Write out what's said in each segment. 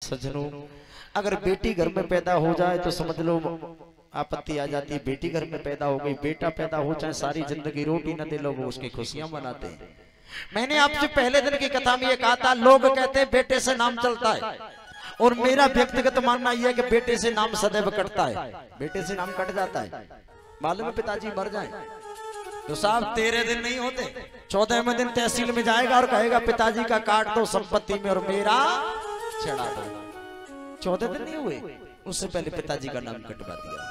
सज्जनों, अगर बेटी घर में पैदा हो जाए तो समझ लो आपत्ति आ जाती है। बेटी घर में पैदा हो गई, बेटा पैदा हो चाहे सारी जिंदगी रोटी न दे, लोग उसकी खुशियां मनाते हैं। मैंने आपसे पहले दिन की कथा में ये कहा था, लोग कहते हैं बेटे से नाम चलता है, और मेरा व्यक्तिगत मानना यह है कि बेटे से नाम सदैव कटता है। बेटे से नाम कट जाता है, मालूम है पिताजी मर जाए तो साहब 13 दिन नहीं होते, 14वें दिन तहसील में जाएगा और कहेगा पिताजी का काट दो संपत्ति में और मेरा चढ़ा दो। 14 दिन नहीं हुए, उससे पहले पिताजी का नाम कटवा दिया।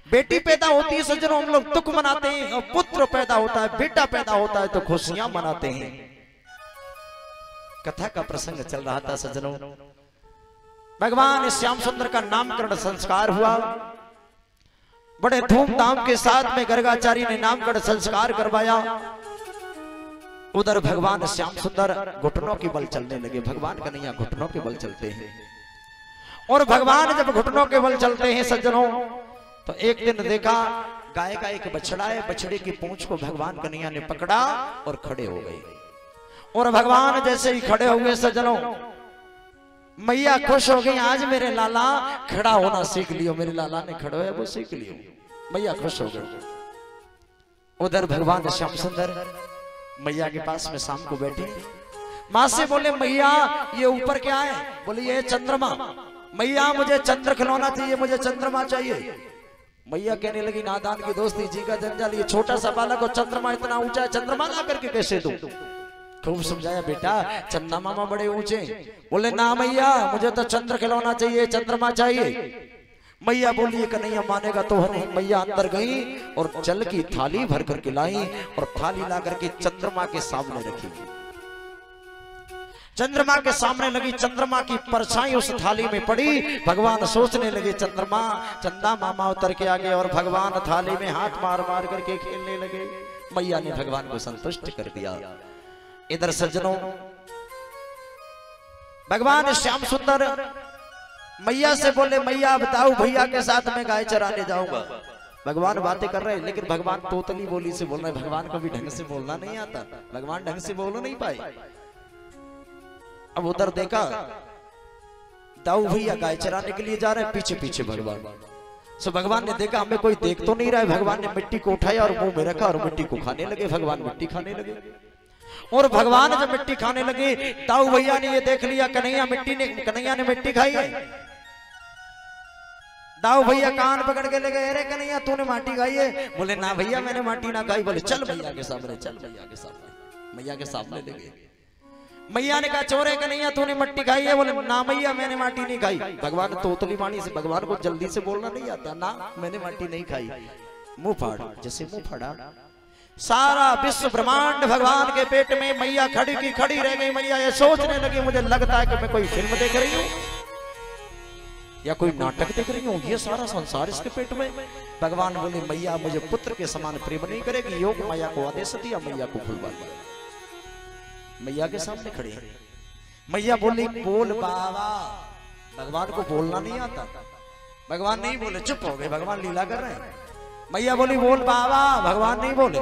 बेटी पैदा होती है सज्जनों, हम लोग दुख मनाते हैं, और पुत्र पैदा होता है, बेटा पैदा होता है तो खुशियां मनाते हैं। कथा का प्रसंग चल रहा था सज्जनों, भगवान श्याम सुंदर का नामकरण संस्कार हुआ, बड़े धूमधाम के साथ में गर्गाचारी ने नामकरण संस्कार करवाया। उधर भगवान श्याम सुंदर घुटनों के बल चलने लगे। भगवान कन्हैया घुटनों के बल चलते हैं, और भगवान जब घुटनों के बल चलते हैं सज्जनों, तो एक दिन देखा गाय का एक बछड़ा है, बछड़े की पूंछ को भगवान कन्हैया ने पकड़ा और खड़े हो गए। और भगवान जैसे ही खड़े हो गए सज्जनों, मैया खुश हो गई, आज मेरे लाला खड़ा होना सीख लियो, मेरे लाला ने खड़े है वो सीख लियो। मैया खुश हो गई। उधर भगवान श्याम सुंदर मैया के पास में शाम को बैठे, माँ से बोले मैया ये ऊपर क्या है? बोले ये चंद्रमा। मैया मुझे चंद्र खिलौना चाहिए, मुझे चंद्रमा चाहिए। मैया कहने लगी नादान की दोस्ती जी का जंजाल, ये छोटा सा बालक और चंद्रमा इतना ऊंचा है, चंद्रमा ला करके कैसे दूं? खूब समझाया बेटा चंदा मामा बड़े ऊंचे। बोले ना मैया मुझे तो चंद्र खिलौना चाहिए, चंद्रमा चाहिए। मैया बोली कन्हैया मानेगा तो नहीं। मैया अंदर गई और जल की थाली भर करके लाई और थाली ला करके चंद्रमा के सामने रखी। चंद्रमा के सामने लगी, चंद्रमा की परछाई उस थाली में पड़ी। भगवान सोचने लगे चंद्रमा, चंदा मामा उतर के आ गए और भगवान थाली में हाथ मार मार करके खेलने लगे। मैया ने भगवान को संतुष्ट कर दिया। इधर सज्जनों भगवान श्याम सुंदर मैया से बोले मैया बताओ भैया के साथ में गाय चराने जाऊंगा। भगवान बातें कर रहे हैं, लेकिन भगवान तोतली बोली से बोल रहे। भगवान को भी ढंग से बोलना नहीं आता, भगवान ढंग से बोल नहीं पाए। अब उधर देखा दाऊ भैया गाय चराने के लिए जा रहे हैं, पीछे पीछे भगवान। सो भगवान ने देखा हमें कोई देख तो नहीं रहा है। भगवान ने मिट्टी को उठाया और मुंह में रखा और मिट्टी को खाने लगे। भगवान मिट्टी खाने लगे, और भगवान जब मिट्टी खाने लगे ताऊ भैया ने ये देख लिया कन्हैया ने मिट्टी खाई है। दाऊ भैया कान पकड़ के लगे, अरे कन्हैया तूने माटी खाई है? बोले ना भैया मैंने माटी ना खाई। बोले चल भैया के सामने, चल भैया के सामने। मैया के सामने लगे। मैया ने कहा चोरे कन्हैया तूने मिट्टी खाई है? बोले ना भैया मैंने माटी नहीं खाई। भगवान तोतली वाणी से, भगवान को जल्दी से बोलना नहीं आता, ना मैंने माटी नहीं खाई। मुंह फाड़, जैसे मुंह फाड़ा सारा विश्व ब्रह्मांड भगवान के पेट में। मैया खड़ी की खड़ी रह गई। मैया ये सोचने लगी मुझे लगता है कि मैं कोई फिल्म देख रही हूँ या कोई नाटक देख रही हूँ, ये सारा संसार इसके पेट में। भगवान बोले मैया मुझे पुत्र के समान प्रेम नहीं करेगी। योग मैया को आदेश दिया, मैया को खुलवा दिया। मैया के सामने खड़ी है। मैया बोली बोल बाबा। भगवान को बोलना नहीं आता, भगवान नहीं बोले, चुप हो गए। भगवान लीला कर रहे हैं। मैया बोली बोल बाबा, भगवान नहीं बोले।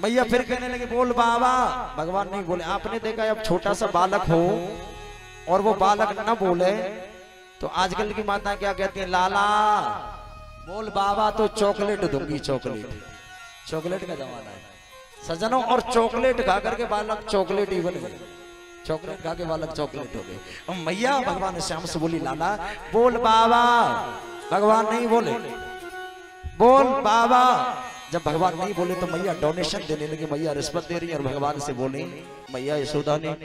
मैया फिर कहने लगे बोल बाबा, भगवान नहीं बोले। आपने देखा अब छोटा सा बालक हो और वो बालक न बोले तो आजकल की माता क्या कहती है, लाला बोल बाबा तो चॉकलेट दूंगी। चॉकलेट का जमाना है सज्जनों, और चॉकलेट खा करके बालक चॉकलेट ही बन गए। चॉकलेट खा के बालक चॉकलेट हो गए। और मैया भगवान श्याम से बोली लाला बोल बाबा। भगवान नहीं बोले, बोल बाबा। जब भगवान नहीं बोले तो मैया डोनेशन देने लगी। मैया रिश्वत दे रही है और भगवान से बोली मैया यशोदा ने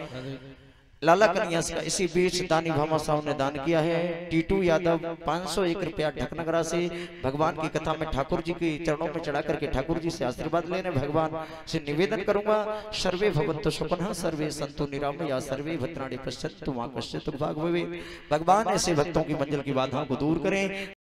लाला कन्हैया का इसी बीच दानी भामा साहब ने दान किया है। टीटू यादव 501 रुपया ढकनगरा से भगवान की कथा में ठाकुर जी के चरणों में चढ़ा करके ठाकुर जी से आशीर्वाद लेने भगवान से निवेदन करूंगा। सर्वे भवन्तु सुखिनः सर्वे सन्तु निरामया सर्वे भद्राणि पश्यन्तु मा कश्चित् दुर्भाग्यं भवेत्। भगवान ऐसे भक्तों की मंजिल की बाधाओं को दूर करें।